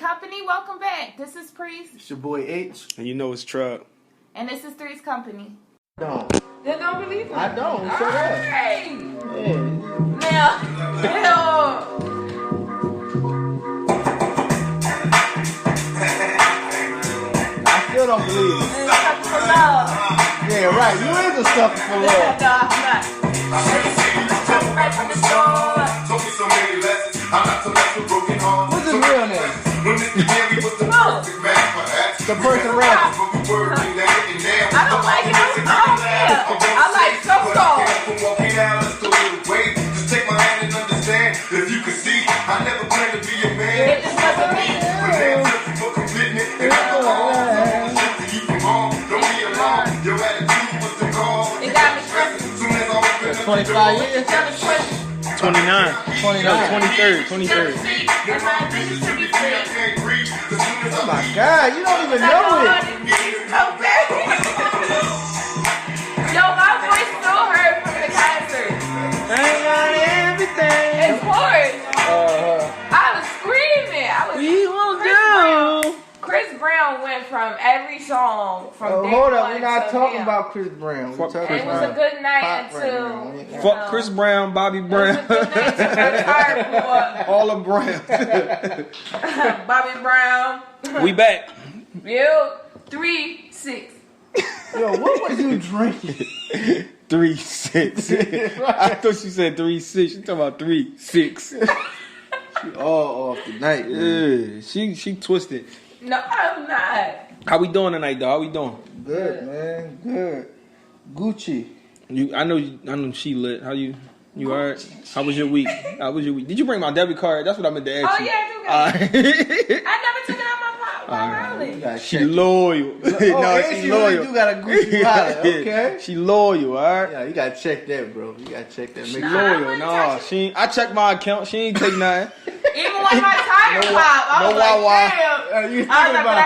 Company. Welcome back. This is Priest. It's your boy H. And you know it's Truck. And this is Three's Company. Don't. They don't believe me. I don't. All Shut up. right. Yeah. Now, I still don't believe it. sucker for love. Yeah, right. You is a sucker for love. No, I'm not. Right from the start. What's his real name? The person rapping. I don't like it. I don't care. I like some songs. Just take my hand and understand. If you can see, I never plan to be a man. It just wasn't me. For commitment, and I'm all you can harm. Don't be alarmed. Your attitude was the call. It got me stressed. Soon as I open up 25 years? It got me stressed. 29. 29. No, 23rd. 23rd. And my ambition to be free. Oh my God, you don't even know it. Okay. Yo, my voice still hurt from the concert. I got everything. It's hard. I was screaming. We will do. Chris Brown went from every song from day Hold up, one we're not to talking now. about Chris Brown. We're Fuck talking Chris It was about a good night Pop right until now. Fuck Chris Brown, Bobby It was Brown. a good night to retired All of Brown. boy. Bobby Brown. We back. Yo, 3-6. Yo, what was you drinking? 3-6. I thought she said 3-6. She talking about 3-6. She all off tonight, man. Yeah, she twisted. No, I'm not. How we doing tonight, though? How we doing? Good, man. Good. Gucci. I know she lit. How you alright? How was your week? Did you bring my debit card? That's what I meant to ask Oh, you. yeah, I do got it. I never took it out my wallet. You gotta She check it. loyal. Oh, No, and she she loyal. really do got a Gucci wallet. Okay. She loyal, alright? Yeah, you gotta check that, bro. You gotta check that. Make Nah. sure. I Loyal. wouldn't No, touch it. I checked my account. She ain't take nothing. Even when my tire No popped, I no was like, Wawa. damn. You I thinking was like, but about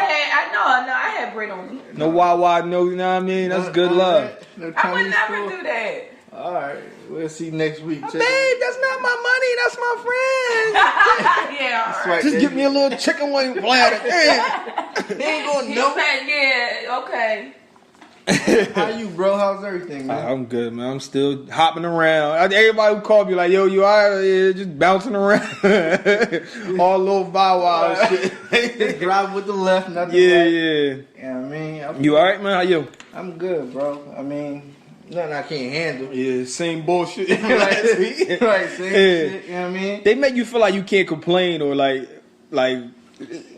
I had bread on me. No Wawa, no, you know what I mean? That's good love. No I would Chinese never store? do that. All right, we'll see next week. Check Babe, that's not my money. That's my friend. Yeah, all right. Swipe Just that give me a little chicken wing bladder. Hey. He ain't gonna You know. said, yeah, okay. How you, bro? How's everything, man? I'm good, man. I'm still hopping around. Everybody who called me like, yo, you alright? Yeah, just bouncing around. All little bow wow shit. Just drive with the left, nothing Yeah, right. yeah. Yeah, I mean, You alright, man? How you? I'm good, bro. I mean, nothing I can't handle. Yeah, same bullshit. Right, same Yeah. shit, you know what I mean? They make you feel like you can't complain or like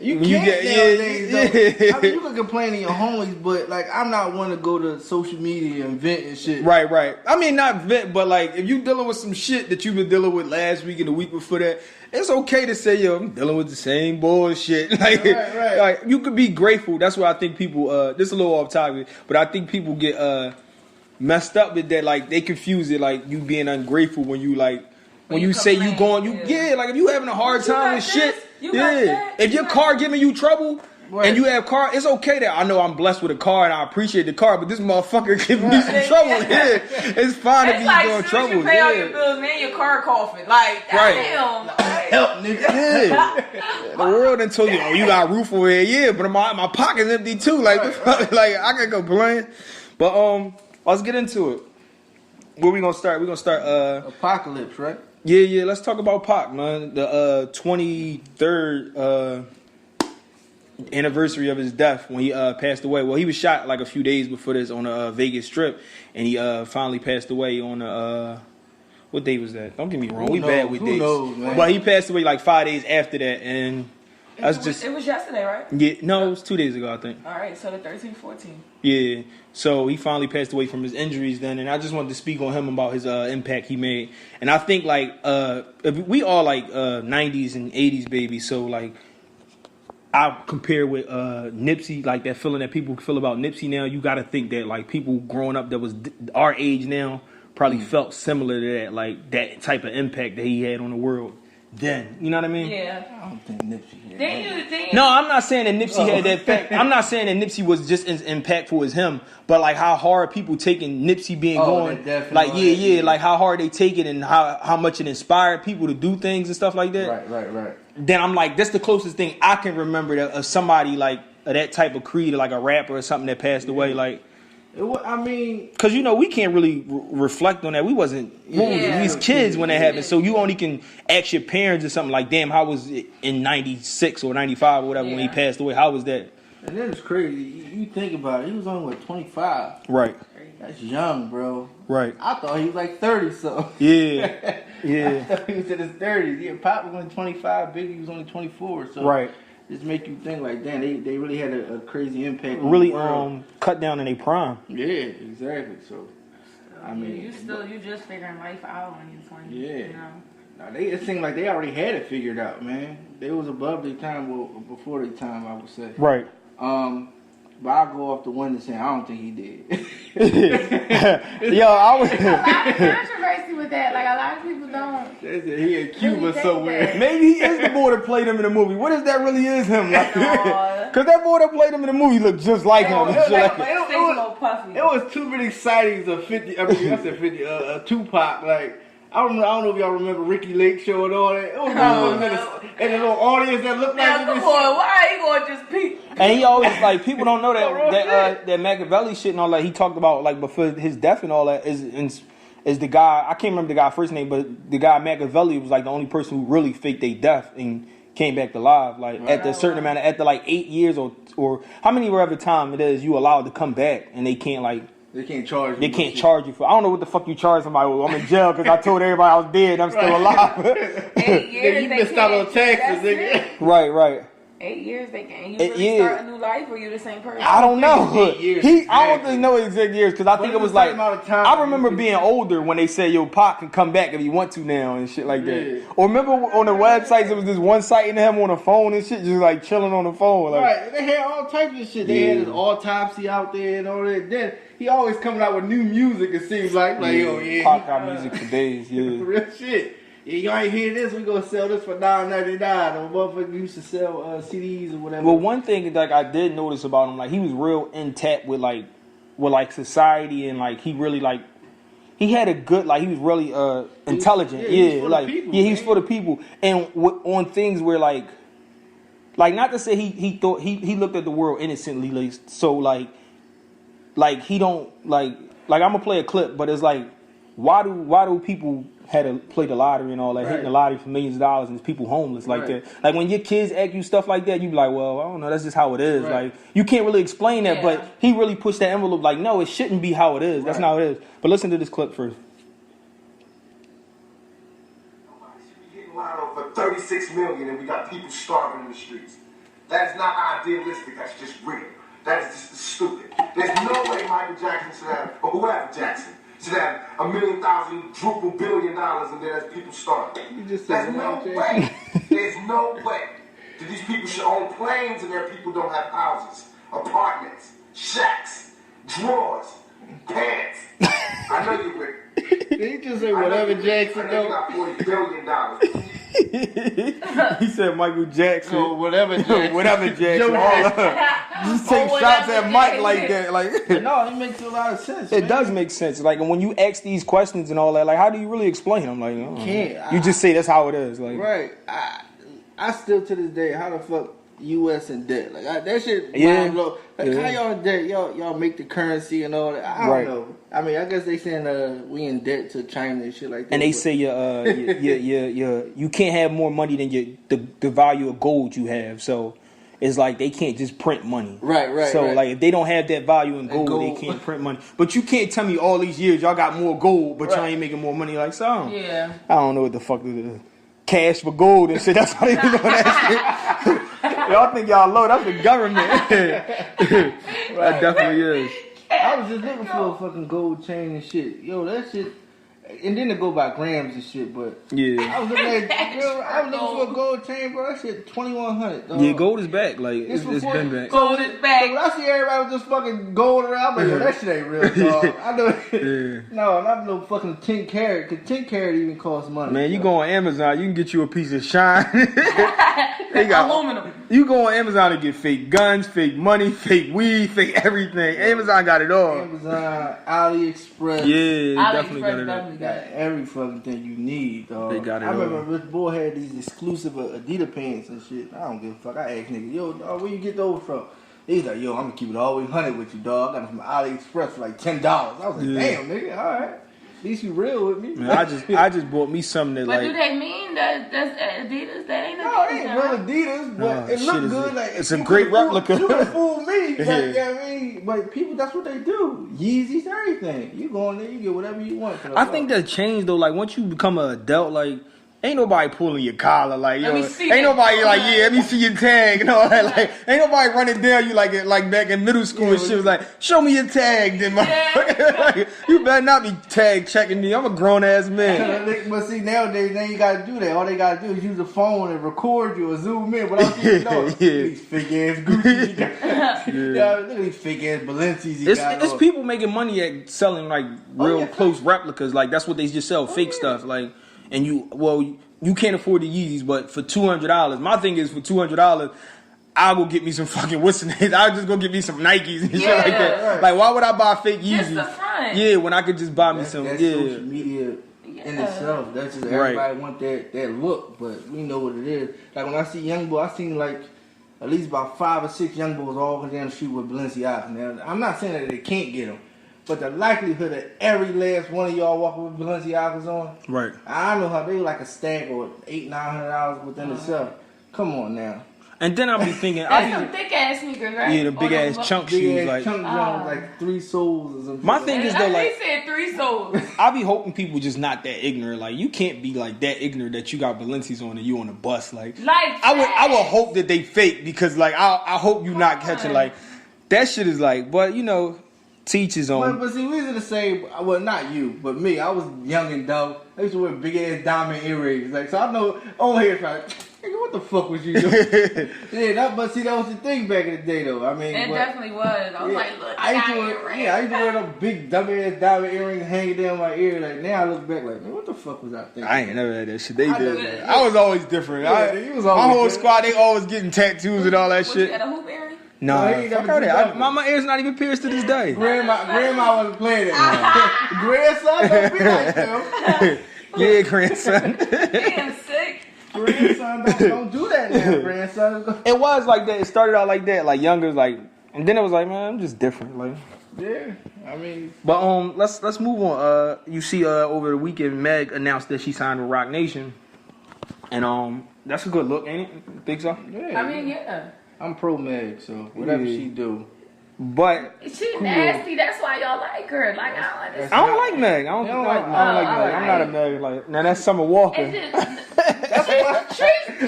You when can't nowadays, though. yeah. I mean, you can complain to your homies, but like, I'm not one to go to social media and vent and shit. Right. I mean, not vent, but like, if you dealing with some shit that you've been dealing with last week and the week before that, it's okay to say, yo, I'm dealing with the same bullshit. Like, Right. like you could be grateful. That's why I think people, this is a little off topic, but I think people get messed up with that. Like, they confuse it, like, you being ungrateful when you, like, when you say you going, like, if you having a hard time with shit, if your car giving you trouble, Right. and you have car, it's okay that I know I'm blessed with a car and I appreciate the car, but this motherfucker giving me some trouble. Yeah, it's fine to It's be like doing soon trouble. as you pay all your Yeah. bills and then your car coughing. Like, Right. damn. Help, nigga. Yeah. The world done told you, oh, you got a roof over here, yeah, but my pocket's empty too. Like, like I can go playing. But let's get into it. Where we gonna start? We gonna start Apocalypse, right? Yeah, let's talk about Pac, man. The 23rd anniversary of his death when he passed away. Well, he was shot like a few days before this on the Vegas Strip, and he finally passed away on what day was that? Don't get me wrong, we bad with dates. Knows, man? But he passed away like 5 days after that, and that's just It was yesterday, right? yeah. No, it was 2 days ago, I think. All right, so the 13th, 14th. Yeah. So he finally passed away from his injuries then, and I just wanted to speak on him about his impact he made. And I think like if we all like 90s and 80s babies, so like I compare with Nipsey, like that feeling that people feel about Nipsey now. You got to think that like people growing up that was our age now probably felt similar to that, like that type of impact that he had on the world then. You know what I mean? Yeah. I don't think Nipsey had Then you, No, I'm not saying that Nipsey had that fact. I'm not saying that Nipsey was just as impactful as him, but like how hard people taking Nipsey being going, like like how hard they take it and how much it inspired people to do things and stuff like that. Right. then I'm like, that's the closest thing I can remember of somebody like of that type of creed, like a rapper or something that passed away. Like, I mean, because we can't really reflect on that. We wasn't we was kids when that happened, so you only can ask your parents or something like, damn, how was it in '96 or '95 or whatever when he passed away? How was that? And that is crazy. You think about it. He was only 25. Right. That's young, bro. Right. I thought he was like 30. So yeah, I thought he was in his 30s. Yeah, Pop was only 25. Biggie was only 24. So right. Just make you think like, damn, they really had a crazy impact. Really cut down in their prime. Yeah, exactly. So I mean, you just figuring life out when you're 20. Yeah. You know? Now it seemed like they already had it figured out, man. They was above their time, well, before their time, I would say. Right. But I'll go off the window saying I don't think he did. Yo, I was. There's a lot of controversy with that. Like a lot of people don't. He in Cuba somewhere. Maybe he is the boy that played him in the movie. What if that really is him? Like, because that boy that played him in the movie looked just like him. It was too many sightings of 50. I mean, I said 50. Tupac. Like I don't know if y'all remember Ricky Lake Show and all that. It was and the little audience that looked like. Come on, why are you going to just peek? And he always like people don't know that Machiavelli shit and all that he talked about like before his death and all that is the guy. I can't remember the guy's first name, but the guy Machiavelli was like the only person who really faked their death and came back to life. Like after a certain amount, after like 8 years or how many whatever time it is, you allowed to come back and they can't like. They can't charge you. They can't charge you for. I don't know what the fuck you charge somebody with. I'm in jail because I told everybody I was dead and I'm still alive. 8 years. You missed out on taxes, nigga. Right. 8 years they can. You really start a new life, or you the same person? I don't know. I I don't really know exact years because I think it was like I remember being older when they said yo Pac can come back if he want to now and shit like that. Yeah. Or remember on the websites it was this one site and him on the phone and shit just like chilling on the phone. Like, right, they had all types of shit. They had his autopsy out there and all that. Then he always coming out with new music. It seems like Pac got music for days. Yeah, real shit. Yeah, y'all ain't hear this? We gonna sell this for $9.99. The motherfucker used to sell CDs or whatever. Well, one thing like I did notice about him, like he was real intact with society and like he really like he had a good like he was really intelligent. He was for the people and on things where like not to say he thought he looked at the world innocently. Like, so like he don't like I'm gonna play a clip, but it's like why do people had to play the lottery and all that, hitting the lottery for millions of dollars, and there's people homeless like that. Like when your kids ask you stuff like that, you be like, well, I don't know, that's just how it is. Right. Like you can't really explain that, but he really pushed that envelope. Like, no, it shouldn't be how it is. That's not how it is. But listen to this clip first. We hitting lotto for 36 million, and we got people starving in the streets. That is not idealistic. That's just real. That is just stupid. There's no way Michael Jackson should have, or whoever Jackson should have $1 million, $1 billion, and then there's people starving. There's no way. There's no way that these people should own planes and their people don't have houses, apartments, shacks, drawers, pants. I know you would. Did he just say whatever Jackson though? Got $40 billion. He said Michael Jackson. So whatever Jackson. Whatever Jackson. Just take shots at Mike like that. Like no, it makes a lot of sense. It does make sense. Like when you ask these questions and all that, like how do you really explain them? Like you just say that's how it is. Like I still to this day, how the fuck U.S. in debt? Like that shit. Mind blow. Like how y'all in debt? Y'all make the currency and all that. I don't know. I mean, I guess they saying we in debt to China and shit like that. And they say you can't have more money than the value of gold you have. So it's like they can't just print money. Right. So like if they don't have that value in gold, they can't print money. But you can't tell me all these years y'all got more gold, but y'all ain't making more money. Like so. I don't know what the fuck this is. Cash for gold and shit. That's how they doing that shit. Y'all think y'all low? That's the government. That definitely is. I was just looking for a fucking gold chain and shit. Yo, that shit. And then to go by grams and shit, but I was looking for a gold chain, bro. That shit $2,100. Yeah, gold is back. Like it's been back. Gold is back. So when I see everybody with just fucking gold around, I'm like, yo, that shit ain't real, dog. I know. No, not no fucking 10 karat. Cause 10 karat even costs money. Man, you go on Amazon, you can get you a piece of shine. They got aluminum. You go on Amazon to get fake guns, fake money, fake weed, fake everything. Amazon got it all. Amazon, AliExpress. Yeah, definitely got it all. Got every fucking thing you need, dog. They got it I remember all. Rich Boy had these exclusive Adidas pants and shit. I don't give a fuck. I asked niggas, yo, dog, where you get those from? He's like, yo, I'm gonna keep it all the way 100 with you, dog. I got them from AliExpress for like $10. I was like, damn, nigga, all right. At least you real with me. Man, I just bought me something that But like. do they mean that's Adidas? That ain't Adidas. No, it ain't real Adidas, but it look good. Like it's a great replica. You can fool me. Like, you know what I mean? But people, that's what they do. Yeezys, everything. You go in there, you get whatever you want. I think that changed though. Like once you become an adult, like ain't nobody pulling your collar. Like yo, ain't nobody like let me see your tag and all that. Like ain't nobody running down you like back in middle school and shit. Was like show me your tag, then like, you better not be tag checking me. I'm a grown ass man. But see nowadays they ain't gotta do that. All they gotta do is use the phone and record you or zoom in without you know. These fake ass Gucci. Look at these fake ass Balenci's. It's people making money at selling like real close replicas. Like that's what they just sell, fake stuff. Like. And you can't afford the Yeezys, but for $200, my thing is for $200, I'll go get me some fucking I'll just go get me some Nikes and shit like that. Right. Like, why would I buy fake Yeezys? Just the front. Yeah, when I could just buy me some. That's social media in itself. That's just everybody want that look, but we know what it is. Like when I see young boy, I seen like at least about 5 or 6 young boys all down the street with Balenciagas. Now, I'm not saying that they can't get them. But the likelihood that every last one of y'all walking with Balenciagas on, right? I know how they like a stack or $800-900 within itself. Come on now. And then I'll be thinking, that's some thick ass sneakers, right? Yeah, the big ass chunk shoes, like chunk joints, like 3 soles or something. My thing is though, like they said 3 soles. I be hoping people just not that ignorant. Like you can't be like that ignorant that you got Balenci's on and you on a bus. Like I would hope that they fake because like I hope you not catching like that shit is like, but you know. Teachers on. But see, we was in the same. Well, not you, but me. I was young and dumb. I used to wear big ass diamond earrings. Like, so I know. On here, like, nigga, what the fuck was you doing? But see, that was the thing back in the day, though. I mean, it definitely was. I was like, look, I used to wear them big dumb ass diamond earrings hanging down my ear. Like now, I look back, like, man, what the fuck was I thinking? I ain't never had that shit. They did. I was always different. Yeah, my whole squad, they always getting tattoos and all that shit. You got a hoop earring? No, fuck all that. My ear's not even pierced to this day. Grandma wasn't playing that. Grandson don't be like them. Yeah, grandson. Damn sick. Grandson don't do that now, grandson. It was like that. It started out like that, like younger, like, and then it was like, man, I'm just different, like. Yeah, I mean. But let's move on. You see, over the weekend, Meg announced that she signed with Rocnation, and that's a good look, ain't it? Think so? Yeah. I mean, yeah. I'm pro Meg, so whatever she do. But she nasty. That's why y'all like her. Like I don't like Meg. I don't like Meg. I'm not a Meg. Like now that's Summer Walker. She's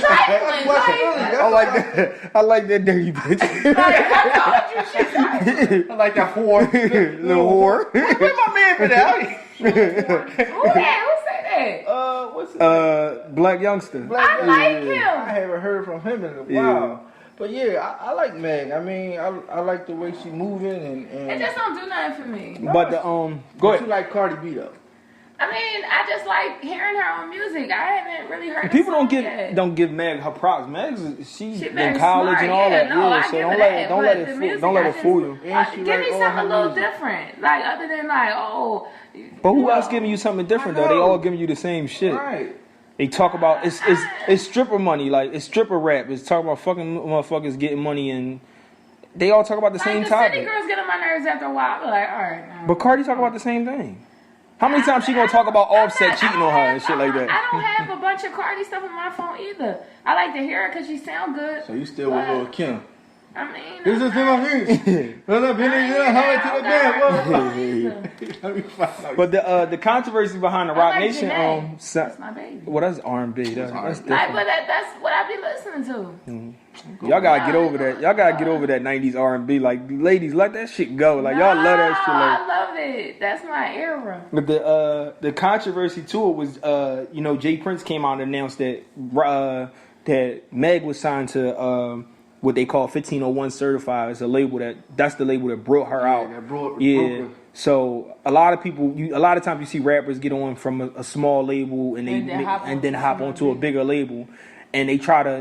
trifling. I like that dirty bitch. I like that whore. Little whore. Where's my man for that? Who said that? What's his Black Youngster. I like him. I haven't heard from him in a while. But yeah, I like Meg. I mean, I like the way she moving and it just don't do nothing for me. But go ahead. You like Cardi B though? I mean, I just like hearing her own music. I haven't really heard. People don't give Meg her props. She's in college smart. and all that. No, so don't let it fool you. Give me something a little different, like other than like But who else giving you something different though? They all giving you the same shit. Right. They talk about it's stripper money, like it's stripper rap. It's talking about fucking motherfuckers getting money, and they all talk about the same topic. City girls get on my nerves after a while. I'm like, all right. Now. But Cardi talk about the same thing. How many times she gonna talk about Offset cheating on her and shit like that? I don't have a bunch of Cardi stuff on my phone either. I like to hear her because she sound good. So you still with Lil' Kim? I mean, this is my thing. But the controversy behind the Rocnation, that's my baby. Well, that's R&B. That's different. But that's what I be listening to. Y'all gotta get over that. Y'all gotta get over that 90s R&B. Like, ladies, let that shit go. Like, y'all love that shit. Like, I love it. That's my era. But the controversy to it was, Jay Prince came out and announced that that Meg was signed to what they call 1501 Certified. It's a label that's the label that brought her out. Broke her. So a lot of times you see rappers get on from a small label and then hop onto a bigger label. and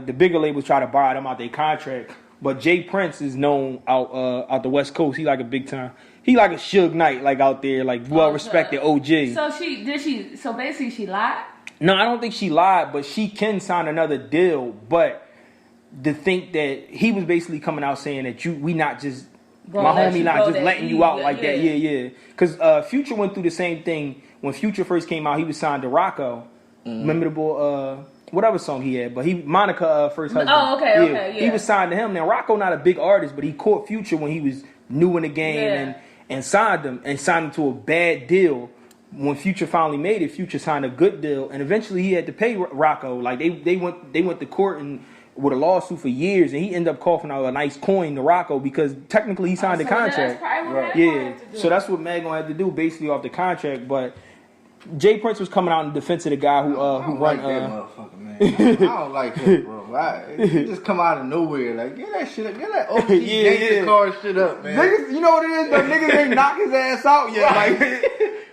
the bigger labels try to buy them out their contract. But Jay Prince is known out the West Coast. He like a big time. He like a Suge Knight, like out there, like well respected OG. So basically she lied? No, I don't think she lied, but she can sign another deal. But to think that he was basically coming out saying that we not just my homie not just letting you out like that. Yeah. Because Future went through the same thing when Future first came out. He was signed to Rocco. Memorable whatever song he had, but Monica first husband. Oh, okay, He was signed to him. Now Rocco not a big artist, but he caught Future when he was new in the game and signed him to a bad deal. When Future finally made it, Future signed a good deal, and eventually he had to pay Rocco. Like they went to court and with a lawsuit for years, and he ended up coughing out a nice coin to Rocco because technically he signed the contract. So that's what Meg gonna have to do, basically off the contract. But Jay Prince was coming out in defense of the guy who run. Like that motherfucker, man. I don't like that, bro. He just come out of nowhere, like get that shit up, get that OG gangster car shit up, man. Niggas, you know what it is? The niggas ain't knock his ass out yet.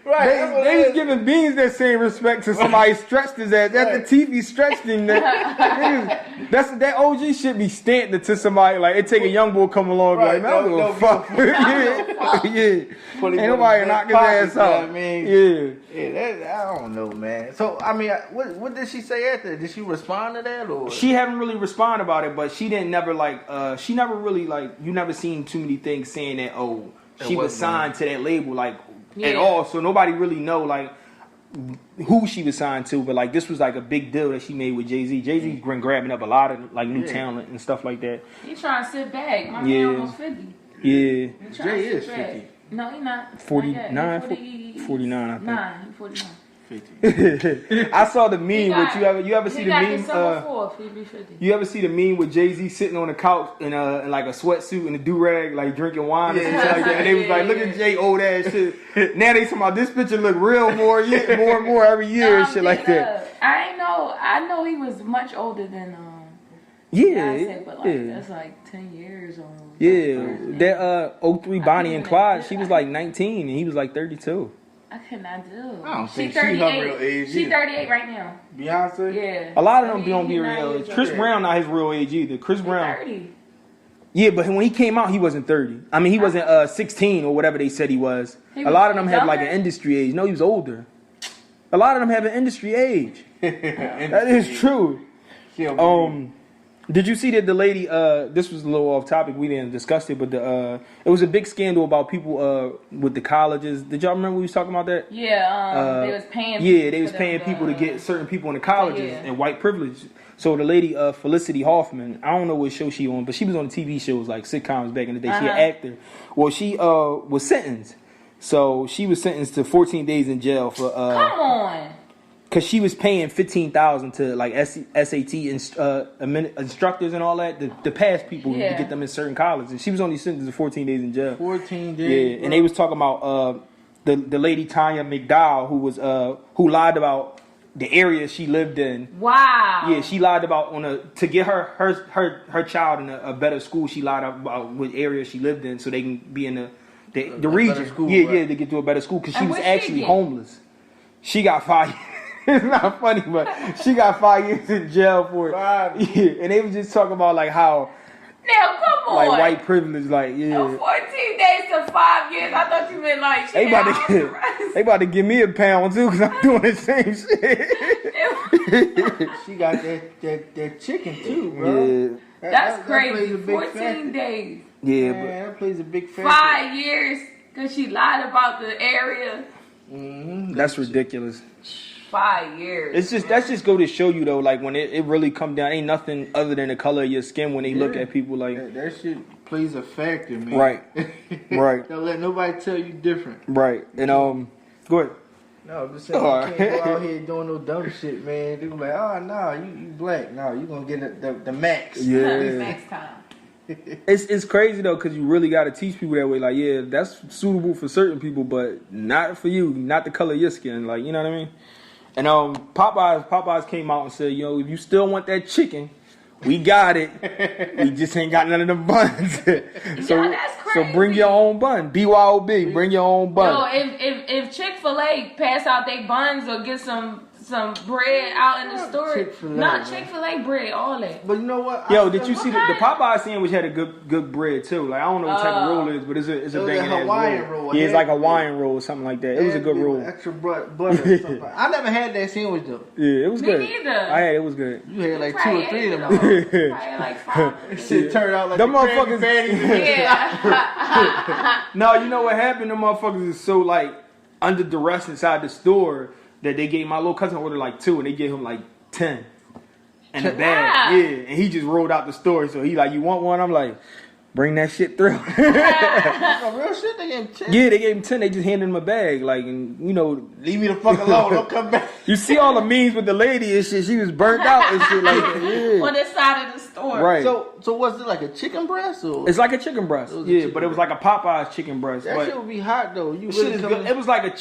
Like they was giving Beans that same respect to somebody stretched his ass. That's the TV stretched him. That OG shit be stamped into somebody. Like it take a young boy come along, like man, I don't give a fuck. Ain't nobody knock his ass out. I mean, I don't know, man. So I mean, what did she say after? Did she respond to that or? She haven't really responded about it, but she didn't never she never really you never seen too many things saying that she was signed to that label at all. So nobody really know who she was signed to, but like this was like a big deal that she made with Jay-Z. Jay-Z's been grabbing up a lot of like new talent and stuff like that. He trying to sit back. My man almost 50. Yeah. Jay is 50. No, he not. 49, 49, I think. Nah, he 49. 50. I saw the meme with you ever see the meme? You ever see the meme with Jay-Z sitting on the couch in like a sweatsuit and a do-rag, like drinking wine or something like that? And they was like, look at Jay old ass shit. Now they talking about this picture look real more and more every year and shit like that. I know he was much older than Beyonce, but that's like 10 years almost. Yeah, that 03 Bonnie and Clyde, she was like 19 and he was like 32. I cannot do. I don't think she's her real age. She's 38 right now. Beyonce? Yeah. A lot of them don't be real age. Chris Brown not his real age either. Chris Brown. 30. Yeah, but when he came out, he wasn't 30. I mean, he wasn't 16 or whatever they said he was. A lot of them have like an industry age. No, he was older. A lot of them have an industry age. That is true. Did you see that the lady? This was a little off topic. We didn't discuss it, but it was a big scandal about people with the colleges. Did y'all remember we was talking about that? Yeah, they was paying. Yeah, they was paying people to get certain people in the colleges and white privilege. So the lady Felicity Hoffman, I don't know what show she on, but she was on TV shows like sitcoms back in the day. She an actor. Well, she was sentenced. So she was sentenced to 14 days in jail for. Come on. Because she was paying $15,000 to like SAT instructors and all that to pass people to get them in certain colleges. She was only sentenced to 14 days in jail. 14 days. Yeah, and they was talking about the lady Tanya McDowell who lied about the area she lived in. Wow. Yeah, she lied about to get her child in a better school. She lied about what area she lived in so they can be in the region. School, right? To get to a better school because she was actually homeless. She got 5 years. It's not funny, but she got 5 years in jail for it. Yeah, and they was just talking about like how now come on, like white privilege, like 14 days to 5 years. I thought you meant like she they about to give me a pound too because I'm doing the same shit. She got that chicken too, bro. Yeah. That's crazy. 14 days. Yeah, man, that plays a big factor. 5 years because she lied about the area. Mm-hmm. That's ridiculous. 5 years. That's just go to show you though, like when it really come down, ain't nothing other than the color of your skin when they look at people like that shit plays a factor, man. Right. Don't let nobody tell you different. Right. And go ahead. No, I'm just saying you can't go out here doing no dumb shit, man. They be like, you black. No, you gonna get the max. Yeah. Max time. It's crazy though, cause you really gotta teach people that way. Like, yeah, that's suitable for certain people, but not for you. Not the color of your skin. Like, you know what I mean? And Popeyes came out and said, if you still want that chicken, we got it. We just ain't got none of the buns. That's crazy. So bring your own bun. BYOB, bring your own bun. If Chick-fil-A pass out their buns or get some some bread out in the store. Chick-fil-A, Not Chick-fil-A bread, all that. But you know what? Yo, did you see the Popeye sandwich had a good bread too? Like I don't know what type of roll it is, but it's a banging ass Hawaiian roll. Yeah, it's like a Hawaiian roll or something like that. It was a good roll. Extra butter. I never had that sandwich though. Yeah, it was good. Me neither. I had it was good. You had like 2 or 3 of them. Probably like 5. Shit turned out like them the motherfuckers. Yeah. No, you know what happened? Them motherfuckers is so like under duress inside the store that they gave my little cousin ordered like 2 and they gave him like 10 in a bag. Yeah, and he just rolled out the store. So he like, you want one? I'm like, bring that shit through. Oh, real shit? They gave him 10? Yeah, they gave him 10. They just handed him a bag. Like, and you know, leave me the fuck alone. Don't come back. You see all the memes with the lady and shit. She was burnt out and shit. Like, yeah. On the side of the store. Right. So was it like a chicken breast or? It's like a chicken breast. Yeah, but it was like a Popeye's chicken breast. That but shit would be hot though. You shit really is good. It was like a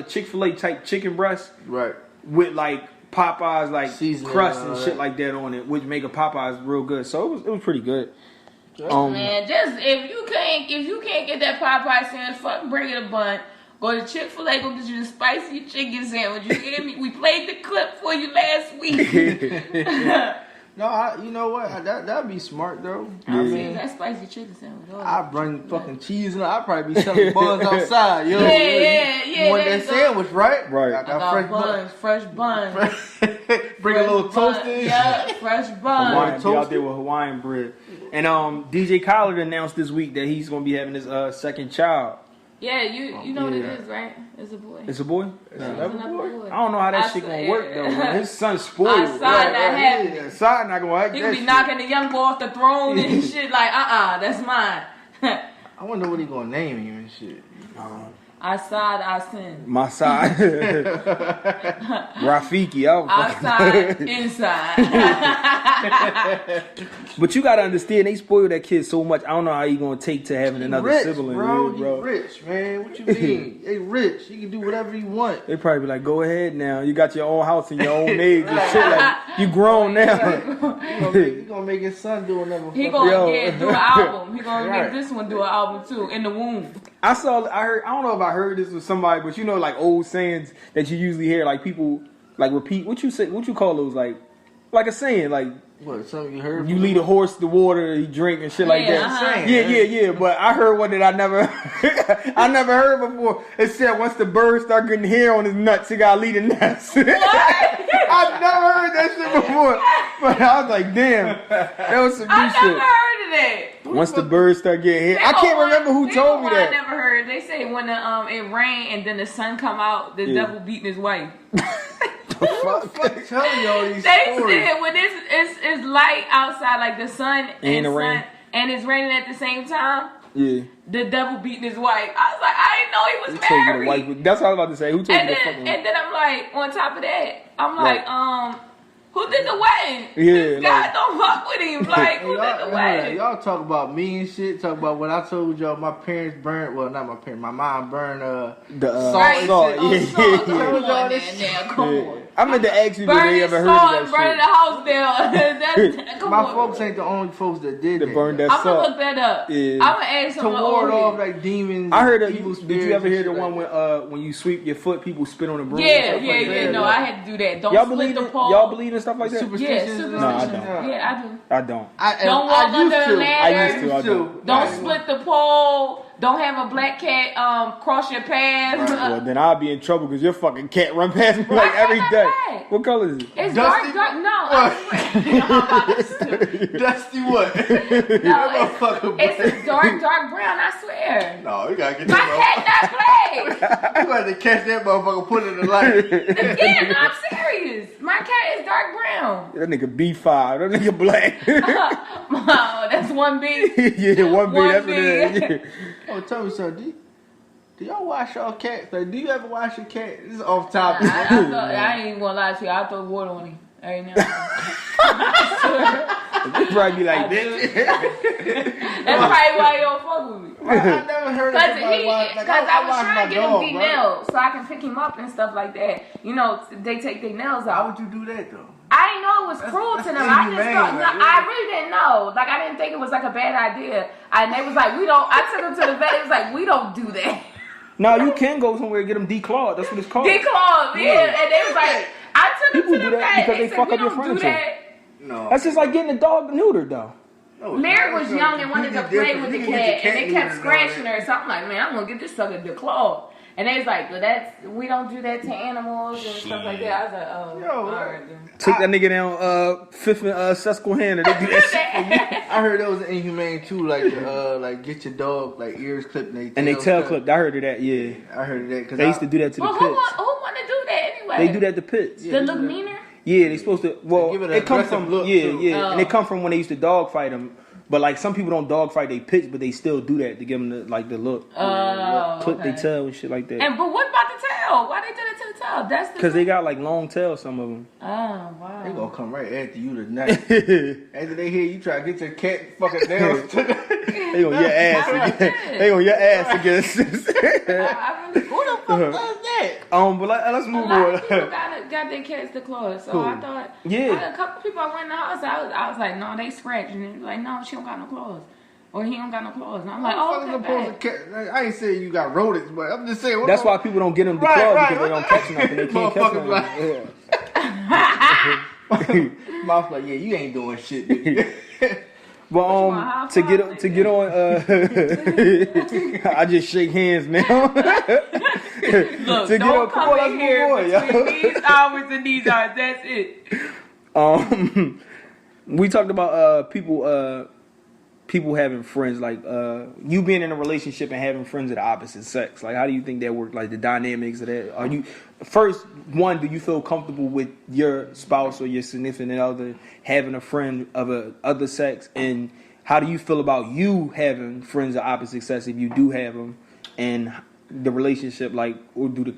Chick-fil-A type chicken breast. Right. With like Popeye's like seasoning crust and shit like that on it, which make a Popeye's real good. So it was pretty good. Man, just if you can't get that Popeye sandwich, fuck bring it a bun. Go to Chick-fil-A, go get you the spicy chicken sandwich. You hear me? We played the clip for you last week. No, you know what? That'd be smart though. I mean, that spicy chicken sandwich. I bring fucking cheese and I'd probably be selling buns outside. You know? Yeah. You want that sandwich, right? Right. I got fresh buns. Bring a little toasted. Yeah, fresh buns. Hawaiian, be out there with Hawaiian bread. And DJ Khaled announced this week that he's gonna be having his second child. Yeah, you know what it is, right? It's a boy. It's a boy? It's another boy. I don't know how that shit gonna work though. Man. His son's spoiled. I saw that happen. Yeah, son not gonna like He that could be shit. knocking the young boy off the throne and shit like, that's mine. I wonder what he gonna name him and shit. I sin. My side. Rafiki, outside, inside. But you gotta understand, they spoil that kid so much. I don't know how you gonna take to having another rich, sibling. Bro, bro. He rich, man. What you mean? They rich. He can do whatever he want. They probably be like, go ahead now. You got your own house and your own maids and shit. Like, you grown now. He gonna make his son do another. He gonna do an album. He gonna make this one do an album too in the womb. I heard. I don't know if I heard this with somebody, but you know, like old sayings that you usually hear, like people like repeat. What you say? What you call those? Like a saying, like what? Something you heard? You lead a horse to water, he drink and shit like that. Uh-huh. Yeah. But I heard one that I never heard before. It said once the bird start getting hair on his nuts, he gotta lead the nuts. What? I've never heard that shit before. But I was like, damn, that was some new shit. I never heard of that. Once the birds start getting hair, I can't remember who told me that. I never heard. They say when it rain and then the sun come out, the devil beating his wife. Fuck telling y'all these they stories. said when it's light outside, like the sun and the rain, and it's raining at the same time. Yeah. The devil beating his wife. I was like, I didn't know he was married. That's what I was about to say. Who told you the fucking And then I'm like, on top of that, I'm like, who did the wedding? Yeah, God don't fuck with him. Like, who did the wedding? Y'all talk about me and shit. Talk about what I told y'all. My parents burned. Well, not my parents. My mom burned salt. Come on. I meant to ask you if they ever heard of that shit. Burning the house down. My folks ain't the only folks that did that. Burn that I'm salt. gonna look that up. Yeah. I'm gonna ask to someone ward off like demons. I heard evil did you ever hear the one when you sweep your foot, people spit on the broom? Yeah. No, I had to do that. Don't split the pole. Y'all believe in stuff like that? Superstitions? No, I don't. Yeah, I do. I don't. Don't walk under the ladder. I used to. Don't split the pole. Don't have a black cat cross your path. Right. Well, then I'll be in trouble because your fucking cat run past me like every day. What color is it? It's dark. No, Dusty what? No, it's dark brown. I swear. No, you gotta get my cat not black. You got to catch that motherfucker, put it in the light. Yeah, no, I'm serious. My cat is dark brown. That nigga B5. That nigga black. Oh, that's 1B. Yeah, 1B. That's what it is. Oh, tell me something. Do y'all wash y'all cats? Like, do you ever wash your cat? This is off topic. I ain't even gonna lie to you. I throw water on him every now and then. You probably be like this. That's probably why you don't fuck with me. I never heard of it. Because I was trying to get him nails so I can pick him up and stuff like that. You know, they take their nails out. How would you do that though? I didn't know it was cruel to them. I just thought, I really didn't know. Like, I didn't think it was like a bad idea. And they was like, I took them to the vet. It was like, we don't do that. No, you can go somewhere and get them declawed. That's what it's called. Declawed, yeah. And they was like, I People do that because they fuck up your furniture. No. That's just like getting a dog neutered, though. No, Larry was young and wanted to play with the cat, and they kept scratching her. So I'm like, man, I'm gonna get this sucker the claw. And they was like, well, we don't do that to animals and stuff like that. I was like, oh, all right then. Took that nigga down 5th and Susquehanna. They do that shit. I heard that was inhumane too, like get your dog like ears clipped and they tail clipped. I heard of that, yeah. I heard of that because they used to do that to the pits. Who want to do that anyway? They do that to pits. To look meaner? Yeah, they supposed to. Well, it comes from look, and it come from when they used to dog fight them. But like some people don't dog fight they pits, but they still do that to give them the look. Clip their tail and shit like that. But what about the tail? Why they do that to the tail? That's because they got like long tails. Some of them. Oh wow. They gonna come right after you tonight. After they hear you try to get your cat fucking nails. They gonna your ass again. They gonna your ass again. Who the fuck does that? But let's move on. A lot of people got their cats to claws, so I thought. Yeah. A couple people I went in the house. I was like, no, they scratching. And like, no, she don't got no claws, or he don't got no claws. And I'm like, I ain't saying you got rodents, but I'm just saying. That's why people don't get them the claws because they don't catch nothing. They can't catch nothing. Mouth like, yeah, you ain't doing shit. Nigga. But to get on, I just shake hands now. Look, don't come in here between these hours and these hours. That's it. We talked about people having friends, like you being in a relationship and having friends of the opposite sex. Like, how do you think that works? Like the dynamics of that. Are you do you feel comfortable with your spouse or your significant other having a friend of a other sex? And how do you feel about you having friends of opposite sex if you do have them? And the relationship, like, or the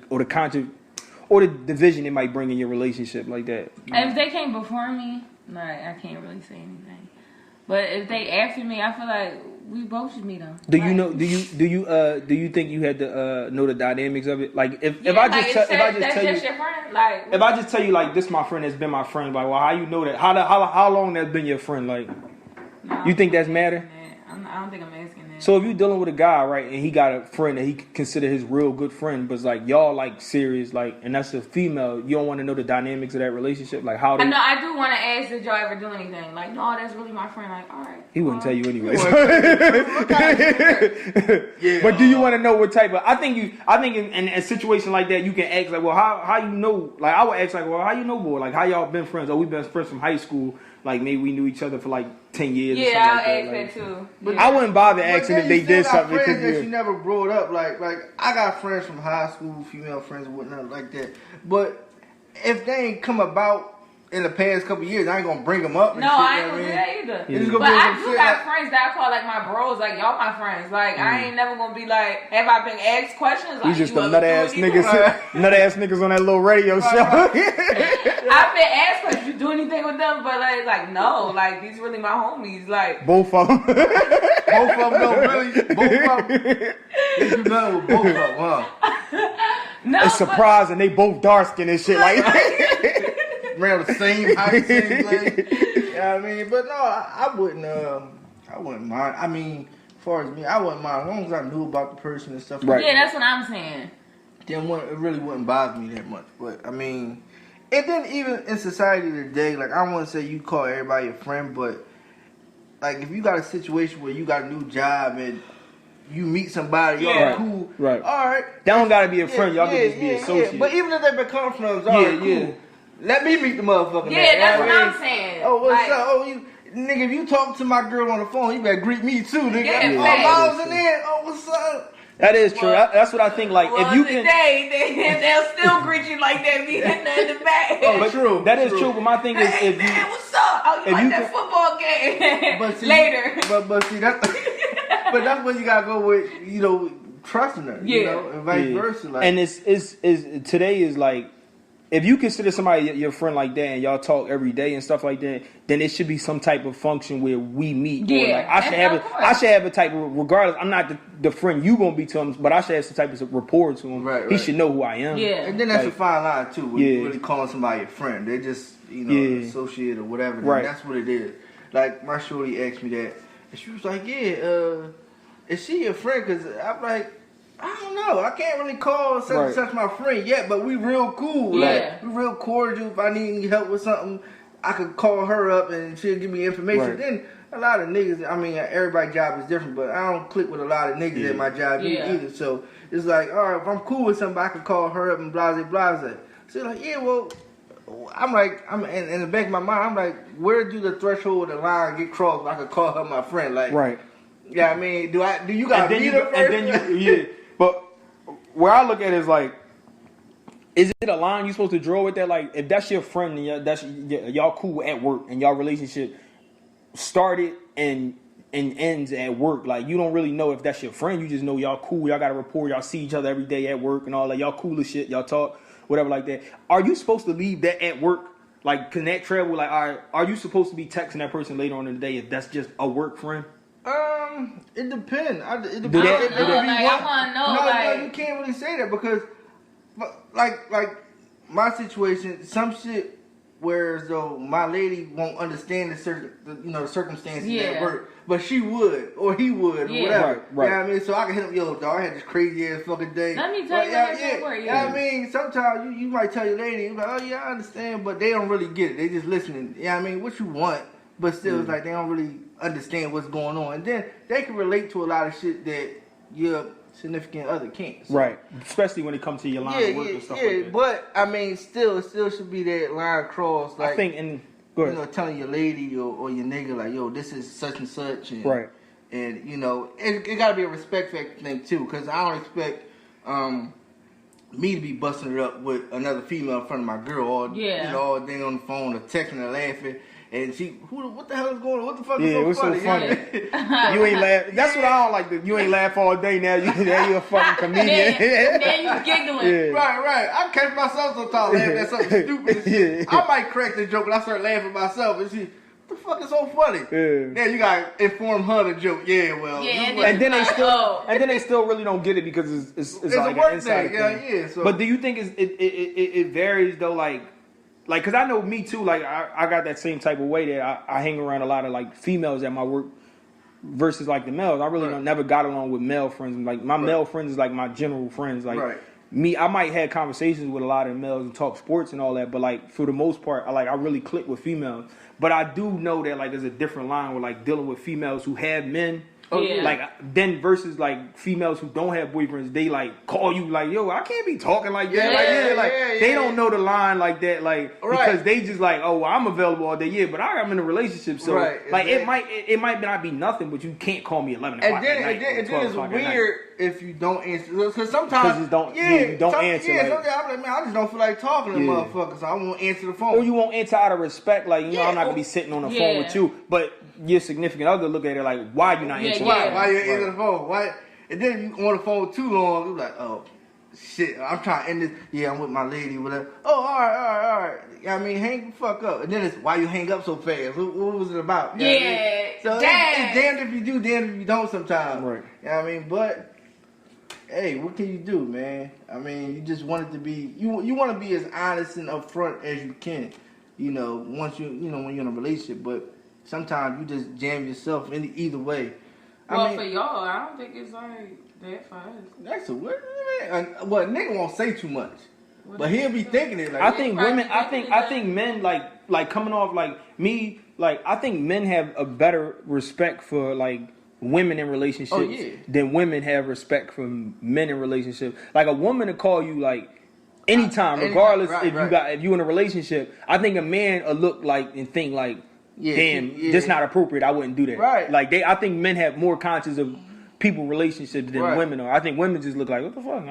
division it might bring in your relationship, like that. If they came before me, like, I can't really say anything. But if they after me, I feel like we both should meet them. Do you know? Do you think you had to know the dynamics of it? Like if I just tell you like this, my friend has been my friend. Like, well, how you know that? How long that's been your friend? Like, no, you think that's matter? I don't think I'm asking that. So if you're dealing with a guy, right, and he got a friend that he consider his real good friend, but it's like y'all like serious, like, and that's a female, you don't want to know the dynamics of that relationship, like how they. I know I do want to ask, did y'all ever do anything? Like, no, that's really my friend. Like, all right. He wouldn't tell you anyway. But do you want to know what type of? I think in a situation like that, you can ask like, well, how you know? Like, I would ask like, well, how you know, boy? Like, how y'all been friends? Oh, we been friends from high school. Like, maybe we knew each other for like 10 years. Yeah, or I'll like ask that too. But I wouldn't bother asking if they did something. Friends that you never brought up, like I got friends from high school, female friends and whatnot like that. But if they ain't come about in the past couple years, I ain't gonna bring them up. No, I ain't gonna do that either. Yeah. But I do got friends that I call like my bros, like y'all my friends. Like I ain't never gonna be like, have I been asked questions? Like, you just some nut ass niggas on that little radio show. I've been asked questions. You do anything with them? But like no, like these really my homies. Like both of them. Both of them don't really. Both of them. They do nothing with both of them, huh? No, it's surprising they both dark skinned and shit like. Around the same height, same thing. You know what I mean? But no, I wouldn't mind. I mean, as far as me, I wouldn't mind as long as I knew about the person and stuff. Right. Yeah, that's what I'm saying. Then it really wouldn't bother me that much. But I mean, and then even in society today, like I don't want to say you call everybody a friend, but like if you got a situation where you got a new job and you meet somebody, y'all cool, right? All right, that don't gotta be a friend. Y'all can just be associates. Yeah. But even if they become friends, all right, cool. Let me meet the motherfucker. Yeah, that's what I'm saying. Oh, what's up? Oh, nigga, if you talk to my girl on the phone, you better greet me too, nigga. Yeah, I was in there. Oh, what's up? That is true. That's what I think. Like, if you can, they'll still greet you like that, me in the back. Oh, true. That is true. But my thing is, if man, you, what's up? Oh, you like that football game? But see, later. But see, that's when you gotta go with trusting her, you know, and vice versa. Like, and it's today is like. If you consider somebody your friend like that and y'all talk every day and stuff like that, then it should be some type of function where we meet. Yeah, or like I should have a type of, regardless. I'm not the friend you gonna be to him, but I should have some type of rapport to him. Right. He should know who I am. Yeah, and then that's a fine line too. When you really calling somebody a friend, they're just an associate or whatever. Right. That's what it is. Like my shorty asked me that, and she was like, "Yeah, is she your friend?" Because I'm like, I don't know. I can't really call such and such my friend yet, but we real cool. Yeah. Like, we real cordial. If I need any help with something, I could call her up and she'll give me information. Right. Then a lot of niggas, I mean, everybody's job is different, but I don't click with a lot of niggas at my job either. So it's like, all right, if I'm cool with somebody, I can call her up and blase. So like, yeah, well, I'm like, in the back of my mind, I'm like, where do the threshold of the line get crossed? I could call her my friend, like, Right. Yeah, I mean, do you got to meet her first? And then yeah. But where I look at it is like, is it a line you supposed to draw with that? Like, if that's your friend and y'all cool at work and y'all relationship started and ends at work, like you don't really know if that's your friend. You just know y'all cool. Y'all got a rapport. Y'all see each other every day at work and all that. Y'all cool as shit. Y'all talk, whatever like that. Are you supposed to leave that at work? Like, can that travel? Like, are you supposed to be texting that person later on in the day if that's just a work friend? It depends. I want to know. No, you can't really say that because, like my situation, some shit. Whereas though my lady won't understand the circumstances at work, but she would or he would or whatever. Right. You know what I mean? So I can hit him, yo, dog, I had this crazy ass fucking day. Let me tell you that work. You know what I mean? Sometimes you might tell your lady, you're like, oh yeah, I understand, but they don't really get it. They just listening. You know what I mean? What you want, but still it's like they don't really understand what's going on. And then they can relate to a lot of shit that your significant other can't. So. Right. Especially when it comes to your line of work and stuff like that. But I mean, it still should be that line crossed. Like, I think, go ahead. Telling your lady or your nigga like, yo, this is such and such. And, right. And, it got to be a respect factor thing, too. Because I don't expect me to be busting it up with another female in front of my girl all day on the phone or texting her laughing. And she, what the hell is going on? What the fuck is so funny? So funny. You ain't laugh. That's what I don't like. You ain't laugh all day now. You're a fucking comedian. Then you giggling. Yeah. Right. I catch myself sometimes laughing at something stupid and shit. I might crack the joke and I start laughing myself and she, what the fuck is so funny? Yeah. Then you gotta inform her the joke. Yeah, well. Yeah, and then they still really don't get it because it's like a work an inside thing. Yeah. So. But do you think it varies though? Like, cause I know me too. Like, I got that same type of way that I hang around a lot of like females at my work versus like the males. I really never got along with male friends. Like my male friends is like my general friends. Like me, I might have conversations with a lot of males and talk sports and all that. But like for the most part, I really click with females. But I do know that like there's a different line with like dealing with females who have men. Like then versus like females who don't have boyfriends, they like call you like, yo, I can't be talking like that. They don't know the line like that, like because they just like, oh, well, I'm available all day, but I'm in a relationship, so like it might not be nothing, but you can't call me 11 o'clock at night. And then it's weird if you don't answer because sometimes you don't answer. Sometimes I'm like, man, I just don't feel like talking to motherfuckers, so I won't answer the phone. Or you won't answer out of respect, like I'm not gonna be sitting on the phone with you, but your significant other look at it like, why you not answering? Why you answer the phone? Why? And then you on the phone too long, you're like, oh shit, I'm trying to end this. Yeah, I'm with my lady, whatever. Oh, all right. I mean, hang the fuck up. And then it's why you hang up so fast. What was it about? You know what I mean? So it's damned if you do, damned if you don't sometimes. Right. You know what I mean? But hey, what can you do, man? I mean, you just want it to be you want to be as honest and upfront as you can. Once when you're in a relationship, but sometimes you just jam yourself in either way. Well, for y'all, I don't think it's like that for us. That's a weird man. Well, nigga won't say too much, but he'll be thinking it. Like, I think women. I think men like coming off like me. Like I think men have a better respect for like women in relationships than women have respect for men in relationships. Like a woman to call you like anytime, regardless if you in a relationship. I think a man will look like and think like. That's not appropriate. I wouldn't do that. Right. Like I think men have more conscious of people relationships than women are. I think women just look like, what the fuck?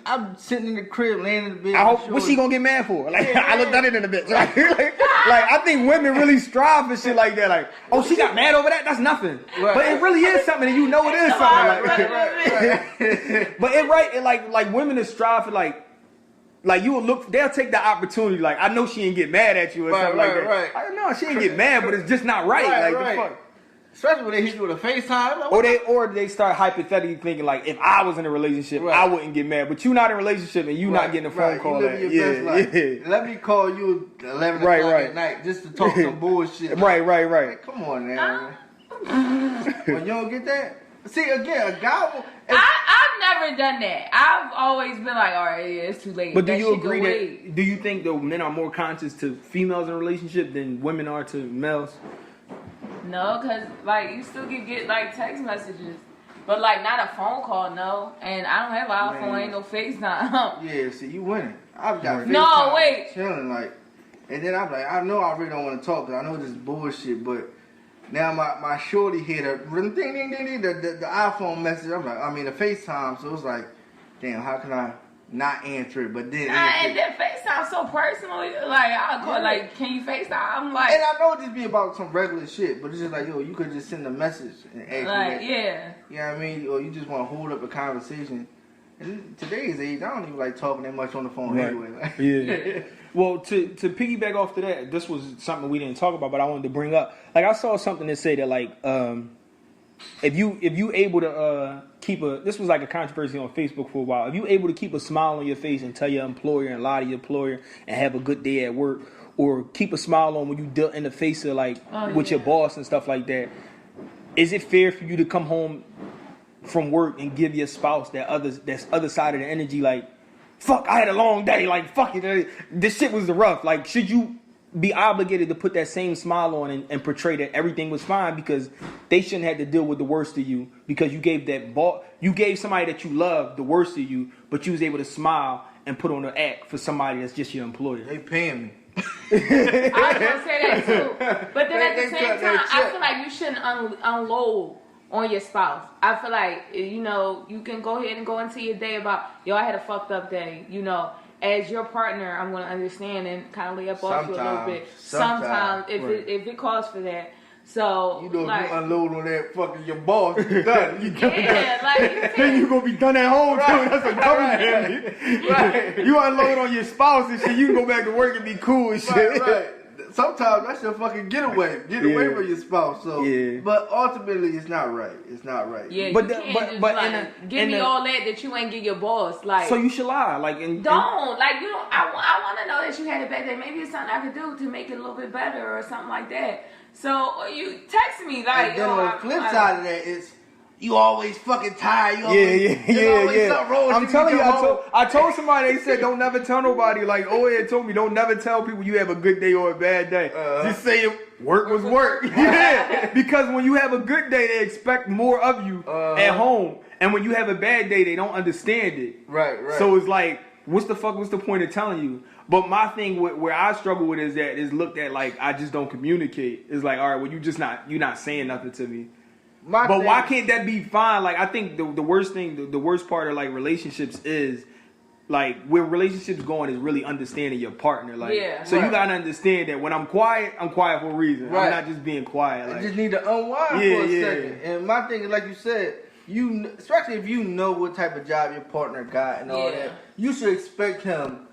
I'm sitting in the crib, laying in the bed. What's she gonna get mad for? Like I looked at it in the bed. Like I think women really strive for shit like that. Like, oh, she got mad over that? That's nothing. Right. But it really is something, and you know it is something. Right. But like women that strive for like you will look, they'll take the opportunity. Like I know she ain't get mad at you or something like that. Right. I don't know, she ain't get mad, but it's just not right. The fuck. Especially when they hit you with a FaceTime. Or they start hypothetically thinking like, if I was in a relationship, I wouldn't get mad. But you not in a relationship and you not getting a phone call. Let me call you 11 o'clock at night just to talk some bullshit. Right. Like, come on now. When you don't get that. See, again, a guy will... I I've never done that. I've always been like, all right, yeah, it's too late. But do you agree that? Do you think that men are more conscious to females in a relationship than women are to males? No, cause like you still can get like text messages, but like not a phone call. No, and I don't have an iPhone. Ain't no FaceTime. Yeah, see, you winning. I've got FaceTime no wait. chilling like, and then I'm like, I know I really don't want to talk because I know this is bullshit, but. Now my shorty hit her ding ding ding ding the iPhone message. I'm like, I mean the FaceTime. So it's like, damn, how can I not answer it? But then and then FaceTime so personal. Like I'll go like, can you FaceTime? I'm like, and I know it just be about some regular shit, but it's just like, yo, you could just send a message and ask like, me that. yeah. You know what I mean? Or you just want to hold up a conversation. And today's age, I don't even like talking that much on the phone anyway. Like. Yeah. Well, to piggyback off to that, this was something we didn't talk about, but I wanted to bring up. Like, I saw something that said that, like, if you able to keep a, this was like a controversy on Facebook for a while. If you able to keep a smile on your face and tell your employer and lie to your employer and have a good day at work, or keep a smile on when you deal in the face of like with your boss and stuff like that, is it fair for you to come home from work and give your spouse that other side of the energy, like, fuck, I had a long day, like, fuck it, this shit was rough. Like, should you be obligated to put that same smile on and portray that everything was fine, because they shouldn't have to deal with the worst of you, because you gave you gave somebody that you love the worst of you, but you was able to smile and put on an act for somebody that's just your employer. They paying me. I was gonna say that too, but then at the same time, I feel like you shouldn't unload on your spouse. I feel like, you know, you can go ahead and go into your day about, yo, I had a fucked up day. You know, as your partner, I'm going to understand and kind of lay up off you a little bit. Sometimes if it calls for that. So, you know, like, if you unload on that fucking your boss, you done. You done. Yeah, like, then you gonna be done at home too. That's a double right. You unload on your spouse and shit. You can go back to work and be cool and shit. Right. Sometimes that's your fucking getaway. Get away from your spouse. So, but ultimately, it's not right. It's not right. Yeah, but give me all that you ain't give your boss. Like, so you should lie. Like, like you know, I want to know that you had a bad day. Maybe it's something I could do to make it a little bit better or something like that. So you text me like. And then on the flip side of that is, you always fucking tired. Yeah. I'm telling you, I told somebody, they said, don't never tell nobody. Like, had told me, don't never tell people you have a good day or a bad day. Just say work was work. Yeah. Because when you have a good day, they expect more of you at home. And when you have a bad day, they don't understand it. Right. So it's like, what's the point of telling you? But my thing where I struggle with is looked at like, I just don't communicate. It's like, all right, well, you're not saying nothing to me. But why can't that be fine? Like, I think the worst thing, the worst part of like relationships is like where relationships going is really understanding your partner. Like, you gotta understand that when I'm quiet for a reason. Right. I'm not just being quiet. Like, I just need to unwind for a second. And my thing is, like you said, especially if you know what type of job your partner got and all that, you should expect him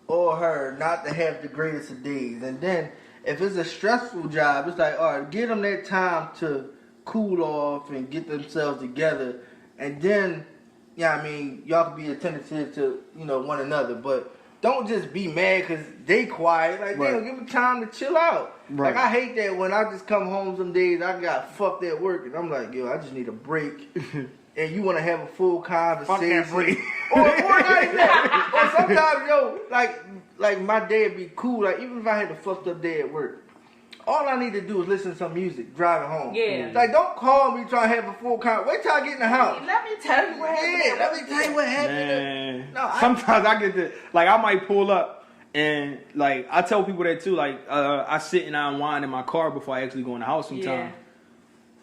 or her not to have the greatest of days. And then if it's a stressful job, it's like, all right, give them that time to cool off and get themselves together, and then I mean, y'all can be attentive to one another, but don't just be mad because they quiet. Like, damn, give them time to chill out. Right. Like, I hate that when I just come home some days, I got fucked at work, and I'm like, yo, I just need a break. And you want to have a full conversation. Fuck that break. or not even that. Or sometimes, like my day would be cool. Like, even if I had a fucked up day at work, all I need to do is listen to some music driving home. Yeah. Like, don't call me trying to have a full conversation. Wait till I get in the house. Let me tell you what happened. Yeah, let me tell you what happened. Man. Sometimes I get to, like, I might pull up and, like, I tell people that too. Like, I sit and I unwind in my car before I actually go in the house sometimes. Yeah.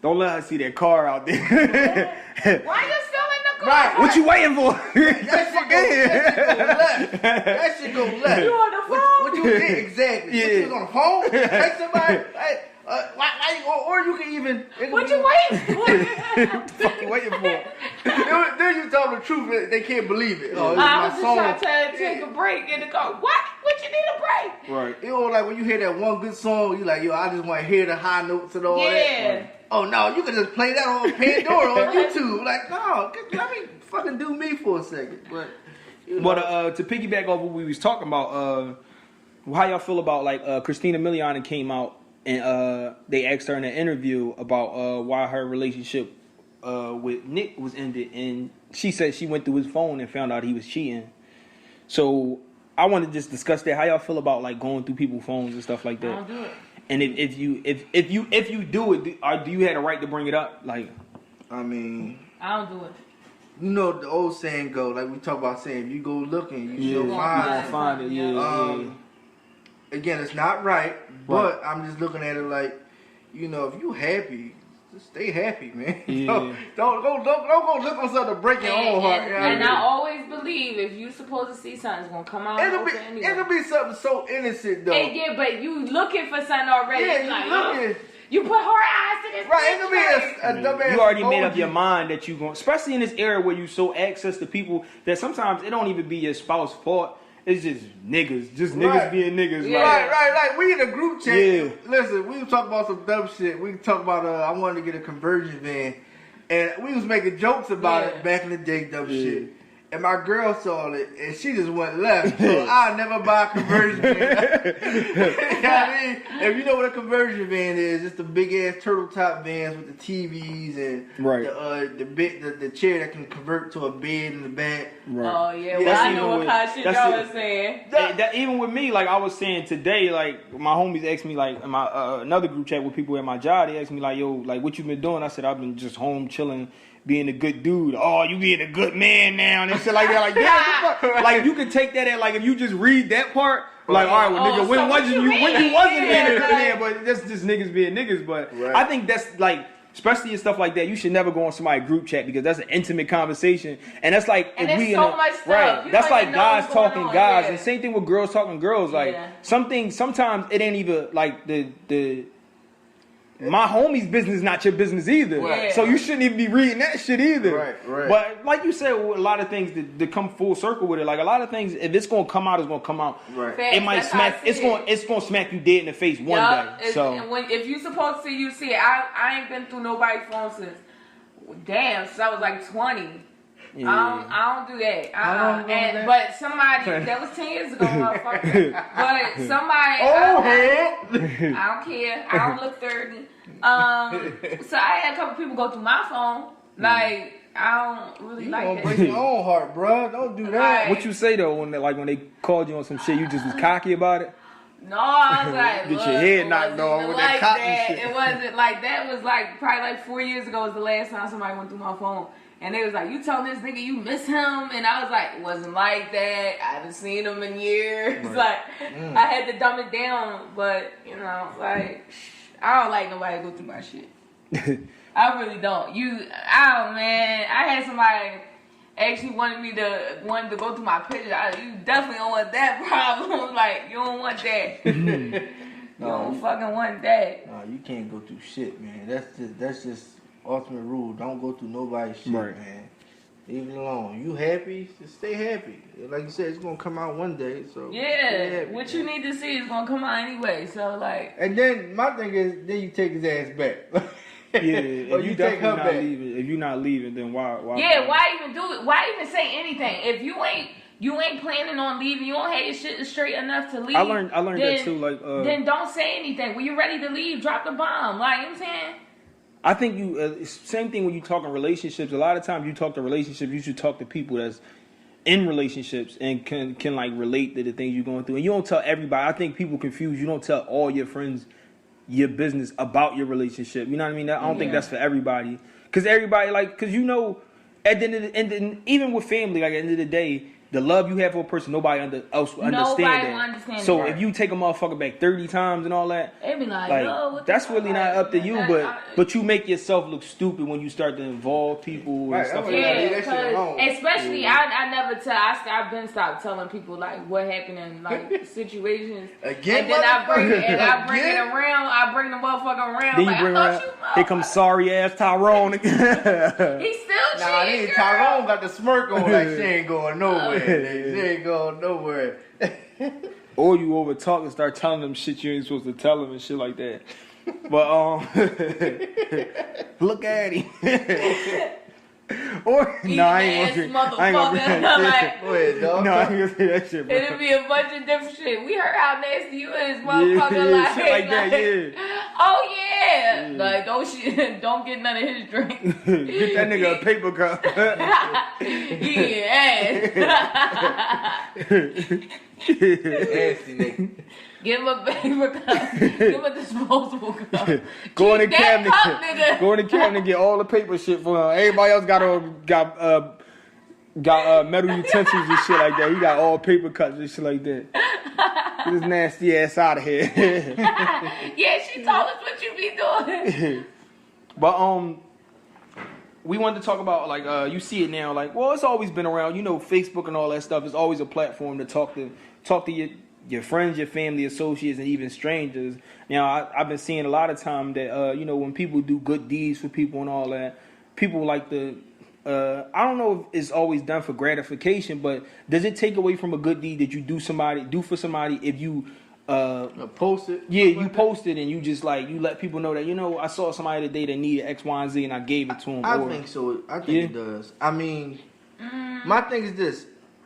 Don't let her see that car out there. Why you still in the car? Right. What you waiting for? That shit go left. You on the phone? What you did exactly? Yeah. You was on the phone? Text somebody? Or you can even. What you waiting for? What you waiting for? Then you tell the truth, they can't believe it. I was just trying to take a break in the car. What you need a break? Right. You know, like when you hear that one good song, you like, yo, I just want to hear the high notes and all that. Yeah. Oh no, you can just play that on Pandora on YouTube. Like, no, let me fucking do me for a second. But to piggyback off what we was talking about, how y'all feel about like Christina Milian came out and they asked her in an interview about why her relationship with Nick was ended, and she said she went through his phone and found out he was cheating. So I want to just discuss that. How y'all feel about like going through people's phones and stuff like that? I don't do it. And if you do it, do you have the right to bring it up? Like, I mean, I don't do it. you know the old saying go, like we talk about saying, if you go looking, you you'll still find it. Yeah. Again, it's not right, but I'm just looking at it like, you know, if you happy, just stay happy, man. Yeah. don't go look on something to break your own heart. And I always believe if you supposed to see something, it's gonna come out. It'll be something so innocent though. Yeah, but you looking for something already. Yeah, you like, looking. You put her eyes to this. Right, it'll be a dumbass. You already made up emoji. your mind that you going, especially in this era where you so access to people that sometimes it don't even be your spouse's fault. It's just niggas being niggas. Yeah. Right. We in a group chat. Yeah. Listen, we was talking about some dumb shit. We talk about I wanted to get a conversion van, and we was making jokes about it back in the day, dumb shit. And my girl saw it, and she just went left. So I'll never buy a conversion van. You know what I mean? If you know what a conversion van is, it's the big ass turtle top vans with the TVs and the chair that can convert to a bed in the back. Right. Oh yeah, well I know what kind of shit y'all was saying. That even with me, like I was saying today, like my homies asked me, like in my another group chat with people at my job, they asked me like, yo, like what you been doing? I said I've been just home chilling, being a good dude. Oh, you being a good man now and shit like that. Like yeah, like you can take that at like if you just read that part. Like, all right, well, nigga, when wasn't you being a good man? But that's just niggas being niggas. But I think that's like, especially in stuff like that, you should never go on somebody's group chat because that's an intimate conversation, and that's like and if we so much stuff. right. You that's like guys talking guys, yeah. and same thing with girls talking girls. Like sometimes it ain't even like the. My homie's business not your business either. Right. So you shouldn't even be reading that shit either. Right. But like you said, a lot of things that come full circle with it. Like a lot of things, if it's gonna come out, it's gonna come out. Right. Facts, It might smack. It's gonna smack you dead in the face one day. So and if you supposed to, you see it. I ain't been through nobody's phone since since I was like 20. yeah. I don't do that. But somebody that was 10 years ago, motherfucker. But somebody, I don't care. I don't look 30. So I had a couple people go through my phone. Like I don't really like that. Break your own heart, bro. Don't do that. What you say though when they called you on some shit, you just was cocky about it? No, I was like, Get your head knocked off with that cotton shit. It wasn't like that. Was like probably like 4 years ago was the last time somebody went through my phone. And they was like, you telling this nigga you miss him? And I was like, it wasn't like that. I haven't seen him in years. Right. Like, I had to dumb it down. But, you know, like, I don't like nobody to go through my shit. I really don't. Man. I had somebody actually wanted to go through my pictures. You definitely don't want that problem. Like, you don't want that. You don't fucking want that. No, you can't go through shit, man. That's just ultimate rule. Don't go through nobody's shit, man. Leave it alone. You happy? Just stay happy. Like you said, it's gonna come out one day. So yeah, what you need to see is gonna come out anyway. So like, and then my thing is, then you take his ass back. Yeah, or you take her back. Leaving. If you're not leaving, then why? Yeah, why even do it? Why even say anything? If you ain't planning on leaving, you don't have your shit straight enough to leave. I learned that too. Like, then don't say anything. When you're ready to leave, drop the bomb. Like, you know what I'm saying? I think same thing when you talk in relationships. A lot of times you talk to relationships, you should talk to people that's in relationships and can like relate to the things you're going through. And you don't tell everybody. I think people confuse. You don't tell all your friends your business about your relationship. You know what I mean? I don't think that's for everybody. Because everybody, like, because you know, at the end of the, even with family, like at the end of the day, the love you have for a person, nobody else will understand that. Understand so if you take a motherfucker back 30 times and all that, it'd be like what that's really not up to you. But you make yourself look stupid when you start to involve people and stuff like that. Yeah, because especially I never tell. I've been stopped telling people like what happened in like situations. Again, and then I bring it around. I bring the motherfucker around. Then like, you bring around. Here comes sorry ass Tyrone again. He's still cheating. Tyrone got the smirk on like she ain't going nowhere. She ain't going nowhere. Or you over talk and start telling them shit you ain't supposed to tell them and shit like that. But look at him. Or no, I ain't gonna say motherfucker. Like, Go ahead, dog. no, I ain't gonna say that shit, bro. It'll be a bunch of different shit. We heard how nasty you is, motherfucker. Like, shit like that, yeah. Oh yeah. Like don't get none of his drink. Get that nigga a paper cup. Nasty nigga. Give him a paper cup. Give him a disposable cup. Go in the Keep that cabinet. cup, nigga. Go in the cabinet and get all the paper shit for him. Everybody else got metal utensils and shit like that. He got all paper cups and shit like that. Get his nasty ass out of here. Yeah, she told us what you be doing. But we wanted to talk about like you see it now. Like, well, it's always been around. You know, Facebook and all that stuff is always a platform to talk to your friends, your family, associates, and even strangers. Now, I've been seeing a lot of time that you know, when people do good deeds for people and all that, people like to. I don't know if it's always done for gratification, but does it take away from a good deed that you do for somebody if you post it? Yeah, you post it and you just like you let people know that, you know, I saw somebody today that needed X, Y, and Z and I gave it to them. I think so. I think it does. I mean, my thing is this: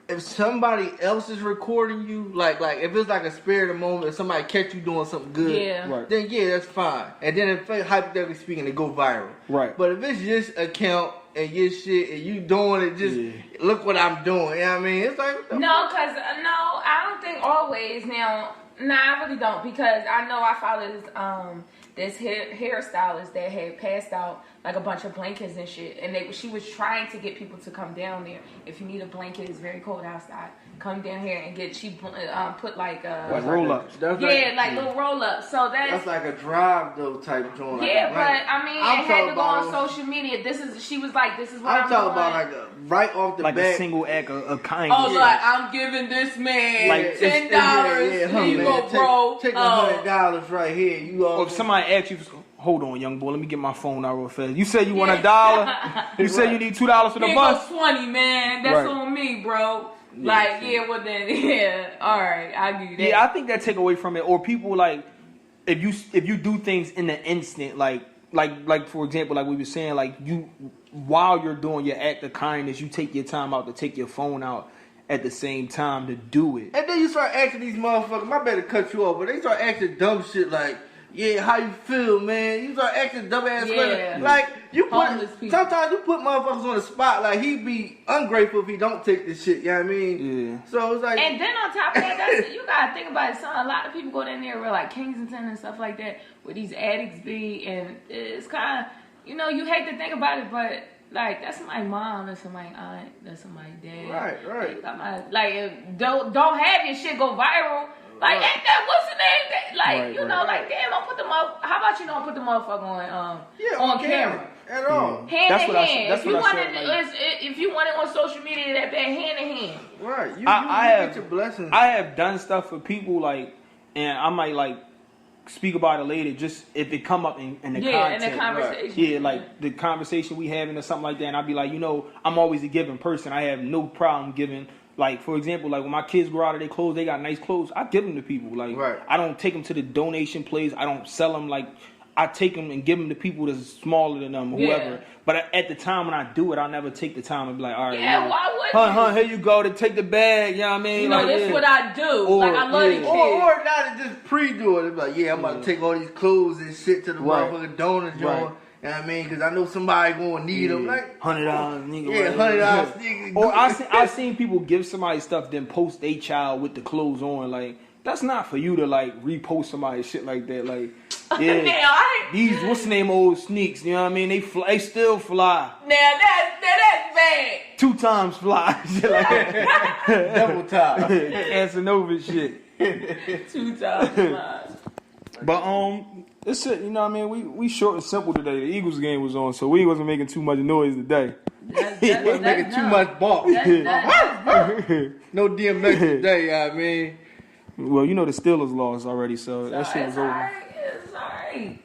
if somebody else is recording you, like if it's like a spirited moment, if somebody catch you doing something good, right, then yeah, that's fine. And then if hypothetically speaking, it go viral, right? But if it's just account and your shit and you doing it, just look what I'm doing. You know what I mean? It's like I don't think always. Now, I really don't, because I know I follow this hairstylist that had passed out like a bunch of blankets and shit, and she was trying to get people to come down there. If you need a blanket, it's very cold outside. Come down here and get. She put like roll ups. Like little roll ups. So that's like a drive though type joint. Yeah, like, but I mean, it had to go on social media. She was like, this is what I'm talking doing. about, like right off the like bat. a single act of kindness. Oh, like I'm giving this man like $10. Here you go, bro. Take $100 right here. You or if somebody asks you, hold on, young boy, let me get my phone out real fast. You said you want $1? You said you need $2 for the bus? $20, man. That's on me, bro. Like, well then, all right, I'll give you that. Yeah, I think that take away from it. Or people like, if you do things in the instant, like for example, like we were saying, like you, while you're doing your act of kindness, you take your time out to take your phone out at the same time to do it. And then you start asking these motherfuckers, my bad to cut you off, but they start asking dumb shit like, yeah, how you feel, man? You start acting dumbass questions. Like, you sometimes you put motherfuckers on the spot. Like, he be ungrateful if he don't take this shit, you know what I mean? Yeah. So it's like... And then on top of that, you gotta think about it, son. A lot of people go down there where, like, Kensington and stuff like that, where these addicts be, and it's kind of, you know, you hate to think about it, but... Like, that's my mom, that's my aunt, that's my dad. Right. Don't have your shit go viral. Like, ain't that, what's the name? Like, damn, don't put the motherfucker, how about you don't put the motherfucker on camera? At all. Hand in hand. If you want it on social media, that bad, hand in hand. Right. You get your blessings. I have done stuff for people, like, and I might, like, speak about it later, just if it come up in the content. In the conversation. Right. Yeah, like the conversation we having or something like that, and I'd be like, you know, I'm always a giving person. I have no problem giving. Like, for example, like when my kids grow out of their clothes, they got nice clothes, I give them to people. Like, I don't take them to the donation place. I don't sell them. Like, I take them and give them to people that's smaller than them, whoever. Yeah. But at the time when I do it, I'll never take the time and be like, all right, why would you? Here you go to take the bag. You know what I mean? You know, this is what I do. Like, I love these kids. Or not to just pre-do it. It's like, I'm about to take all these clothes and shit to the motherfucking donor joint. You know what I mean? Because I know somebody going to need them. Like, $100, nigga. Yeah, $100, nigga. Or I've seen people give somebody stuff, then post a child with the clothes on. Like, that's not for you to, like, repost somebody's shit like that. Like, these, what's the name, old sneaks, you know what I mean? They still fly. Now, that's bad. 2 times fly. Shit like that. Double time. Casanova shit. 2 times fly. But, it's it, you know what I mean? We short and simple today. The Eagles game was on, so we wasn't making too much noise today. Wasn't making too much bark. No DMX today, you know what I mean? Well, you know the Steelers lost already, so that shit was over. It's alright.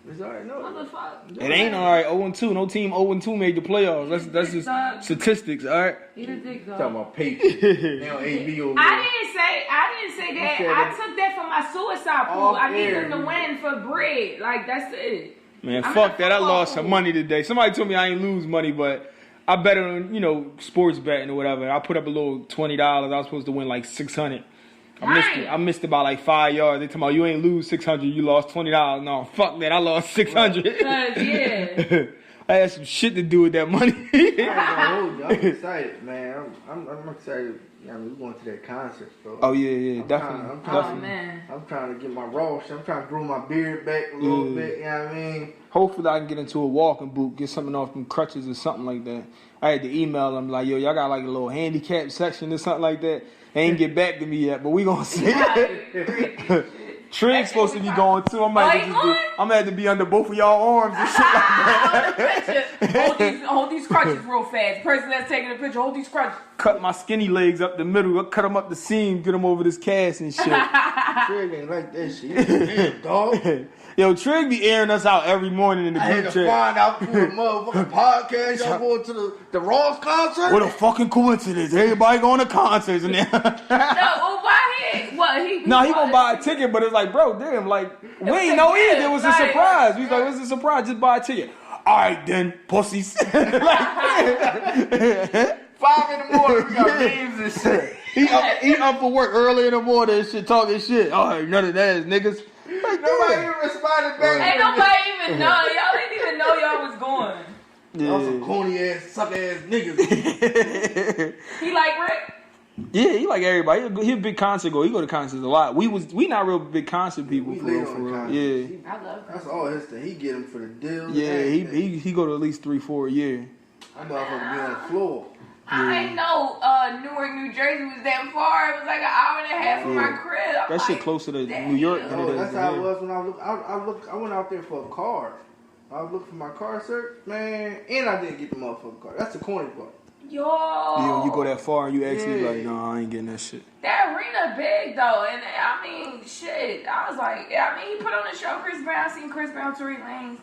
It's alright, no. Motherfucker. It ain't alright. 0-2. No team 0-2 made the playoffs. That's just statistics, alright? Talking about Patriots. Now AB over there. I didn't say that. I took that from my suicide pool. I need them to win for bread. Like, that's it. Man, fuck that. I lost some money today. Somebody told me I ain't lose money, but I bet on, sports betting or whatever. I put up a little $20. I was supposed to win like $600. I missed it by like 5 yards. They talking about you ain't lose $600, you lost $20. No, fuck that. I lost $600. Yeah. I had some shit to do with that money. I'm excited, man. I'm excited. We're going to that concert, bro. Oh yeah, definitely. I'm trying to get my raw shit. I'm trying to grow my beard back a little bit. You know what I mean? Hopefully I can get into a walking boot, get something off them crutches or something like that. I had to email them like, yo, y'all got like a little handicap section or something like that. They ain't get back to me yet, but we gonna see. Trig's supposed to be going too. I'm gonna have to be under both of y'all arms and shit like that. Hold these crutches real fast. The person that's taking the picture, hold these crutches. Cut my skinny legs up the middle. Cut them up the seam. Get them over this cast and shit. Trig ain't like that shit. Dog. Yo, Trig be airing us out every morning in the group chat. I had to find out through the motherfucking podcast. Y'all going to the Ross concert? What a fucking coincidence. Everybody going to concerts and then. He gonna buy a ticket, but it's like, bro, damn, like, we ain't know either. It was a surprise. We was like, it was a surprise. Just buy a ticket. All right, then, pussies. 5 in the morning, we got names and shit. He up for work early in the morning and shit, talking shit. All right, none of that is niggas. Like, nobody even responded back. Ain't nobody even know. Y'all didn't even know y'all was going. Y'all some corny ass, suck ass niggas. He like Rick? Yeah, he like everybody. He a big concert goer. He go to concerts a lot. We not real big concert people for real. Yeah. I love him. That's all his thing. He get him for the deal. Yeah, he go to at least 3-4 a year. That motherfucker be on the floor. I ain't know Newark, New Jersey was that far. It was like an hour and a half from my crib. That shit closer to New York than it is. That's how it was when I went out there for a car. I was looking for my car search, man, and I didn't get the motherfucking car. That's the corny part. Yo. Yeah, when you go that far and you actually like, no, I ain't getting that shit. That arena big though, and I mean, shit. I was like, he put on the show. Chris Brown, seen Chris Brown, Tory Lanez,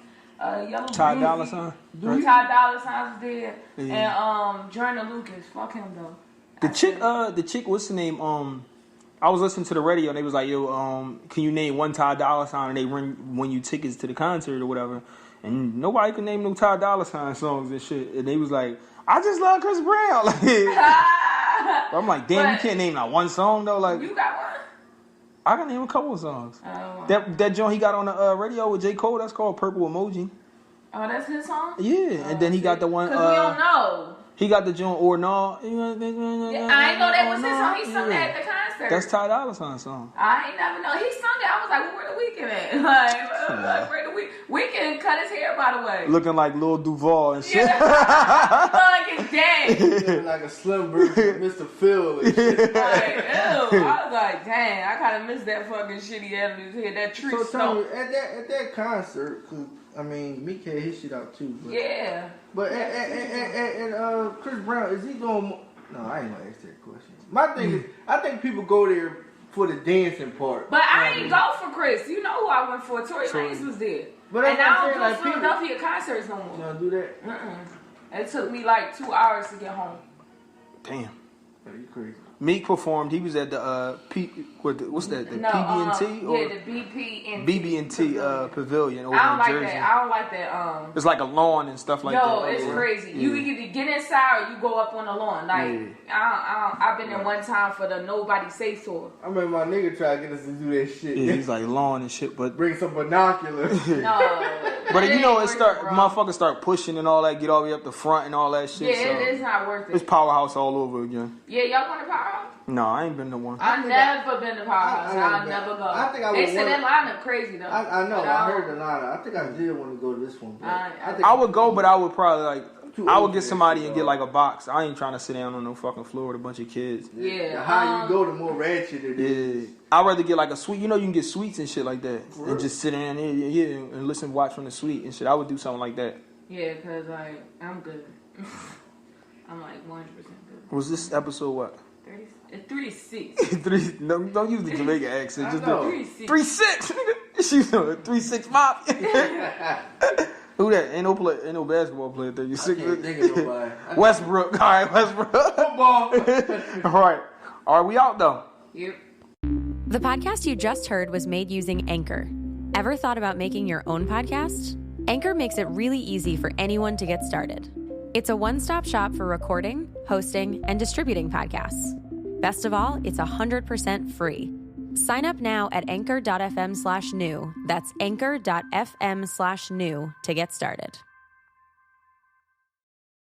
Yellow Ty Dolla $ign. Right? Ty Dolla $ign was there, and Jordan Lucas. Fuck him though. The chick, what's the name? I was listening to the radio and they was like, yo, can you name one Ty Dolla $ign? And they win you tickets to the concert or whatever. And nobody could name no Ty Dolla $ign songs and shit. And they was like, I just love Chris Brown. Like, I'm like, damn, you can't name not one song though. Like, you got one? I can name a couple of songs. That joint he got on the radio with J. Cole, that's called Purple Emoji. Oh, that's his song? Yeah, and then he got the one. Because we don't know. He got the joint Or No. I ain't know that was his song. He sung that at the concert. That's Ty Dolla $ign song. I ain't never know. He sung it. I was like, where the Weeknd at? Like, where the Weeknd cut his hair, by the way. Looking like Lil Duval and shit. Fucking dang. Looking like a slim version of Mr. Phil and shit. Like, ew. I was like, dang, I kind of missed that fucking shit he had in his head. That tree So tell me, snow. at that concert, I mean, Meek had his shit out too. But, Yeah. But and Chris Brown, is he doing? No, I ain't gonna ask that question. My thing is, I think people go there for the dancing part. But I ain't go for Chris. You know who I went for? Tory Lanez was there. But and I don't do Philadelphia concerts no more. You don't do that? It took me like 2 hours to get home. Damn. Oh, you crazy. Meek performed. He was at the what's that? The PB&T or the BB&T pavilion over I don't in like Jersey. that. I don't like that. It's like a lawn and stuff like that. Yo, it's crazy. You either get inside or you go up on the lawn. Like I've been there one time for the Nobody Safe tour. I remember my nigga tried to get us to do that shit. Yeah, he's like lawn and shit, but bring some binoculars. No. But it motherfuckers start pushing and all that, get all the way up the front and all that shit. Yeah, so it's not worth it. It's Powerhouse all over again. Yeah, y'all going to Powerhouse? No, I ain't been to one. I've never been to Powerhouse. I'll never go. I think I they said that lineup crazy though. I know. I heard the lineup. I think I did want to go to this one. I would go, but I would probably I would get somebody and get like a box. I ain't trying to sit down on no fucking floor with a bunch of kids. Yeah. The higher you go, the more ratchet it is. Yeah. I'd rather get like a suite. You know, you can get suites and shit like that, and just sit down there, and listen, watch from the suite and shit. I would do something like that. Yeah, cause like I'm good. I'm like 100% good. Was this episode what? 36. No, don't use the Jamaican accent. Just do 36. 3-6. She's 3-6 mop. Who that? Ain't no basketball player 36. I can't think of nobody. Westbrook. All right, Westbrook. Football. All right. Are we out though? Yep. The podcast you just heard was made using Anchor. Ever thought about making your own podcast? Anchor makes it really easy for anyone to get started. It's a one-stop shop for recording, hosting, and distributing podcasts. Best of all, it's 100% free. Sign up now at anchor.fm/new. That's anchor.fm/new to get started.